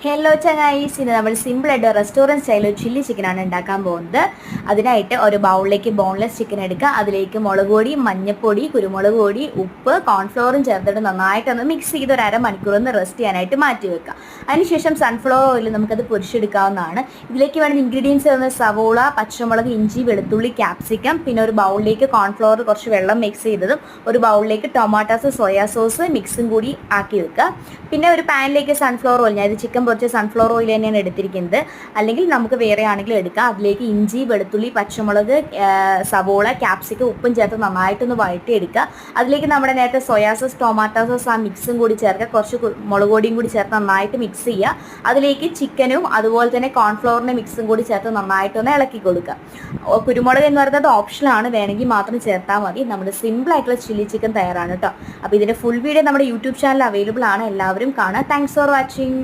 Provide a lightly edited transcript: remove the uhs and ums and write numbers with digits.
Hello ചങ്ങായിസ്, ഇന്ന് നമ്മൾ സിമ്പിളായിട്ട് റെസ്റ്റോറൻറ്റ് സ്റ്റൈലിൽ ചില്ലി ചിക്കനാണ് ഉണ്ടാക്കാൻ പോകുന്നത്. അതിനായിട്ട് ഒരു ബൗളിലേക്ക് ബോൺലെസ് ചിക്കൻ എടുക്കുക. അതിലേക്ക് മുളക് പൊടി, മഞ്ഞൾപ്പൊടി, കുരുമുളക് പൊടി, ഉപ്പ്, കോൺഫ്ലോറും ചേർത്തിട്ട് നന്നായിട്ടൊന്ന് മിക്സ് ചെയ്ത് ഒരു അരമണിക്കൂറൊന്ന് റെസ്റ്റ് ചെയ്യാനായിട്ട് മാറ്റി വെക്കുക. അതിനുശേഷം സൺഫ്ലവർ ഓയിൽ നമുക്കത് പൊരിച്ചെടുക്കാവുന്നതാണ്. ഇതിലേക്ക് വേണ്ട ഇൻഗ്രീഡിയൻസ് വരുന്നത് സവോള, പച്ചമുളക്, ഇഞ്ചി, വെളുത്തുള്ളി, ക്യാപ്സിക്കം, പിന്നെ ഒരു ബൗളിലേക്ക് കോൺഫ്ലോർ കുറച്ച് വെള്ളം മിക്സ് ചെയ്തതും ഒരു ബൗളിലേക്ക് ടൊമാറ്റോസ്, സോയാ സോസ് മിക്സും കൂടി ആക്കി വെക്കുക. പിന്നെ ഒരു പാനിലേക്ക് സൺഫ്ലവർ ഓയിൽ, ഞാൻ ഇത് ചിക്കൻ പൊരിച്ച സൺഫ്ലവർ ഓയിൽ തന്നെയാണ് എടുത്തിരിക്കുന്നത്, അല്ലെങ്കിൽ നമുക്ക് വേറെ ആണെങ്കിലും എടുക്കാം. അതിലേക്ക് ഇഞ്ചി, വെളുത്തുള്ളി, പച്ചമുളക്, സവോള, ക്യാപ്സിക്കം, ഉപ്പും ചേർത്ത് നന്നായിട്ടൊന്ന് വഴറ്റിയെടുക്കുക. അതിലേക്ക് നമ്മുടെ നേരത്തെ സോയാ സോസ്, ടൊമാറ്റോ സോസ് ആ മിക്സും കൂടി ചേർക്കുക. കുറച്ച് മുളക് പൊടിയും കൂടി ചേർത്ത് നന്നായിട്ട് മിക്സ് ചെയ്യുക. അതിലേക്ക് ചിക്കനും അതുപോലെ തന്നെ കോൺഫ്ലവറിൻ്റെ മിക്സും കൂടി ചേർത്ത് നന്നായിട്ടൊന്ന് ഇളക്കി കൊടുക്കുക. കുരുമുളക് എന്ന് പറയുന്നത് ഓപ്ഷനാണ്, വേണമെങ്കിൽ മാത്രം ചേർത്താൽ മതി. നമ്മുടെ സിമ്പിളായിട്ടുള്ള ചില്ലി ചിക്കൻ തയ്യാറാണ് കേട്ടോ. അപ്പോൾ ഇതിൻ്റെ ഫുൾ വീഡിയോ നമ്മുടെ യൂട്യൂബ് ചാനൽ അവൈലബിൾ ആണ്, എല്ലാവരും കാണുക. Thanks for watching.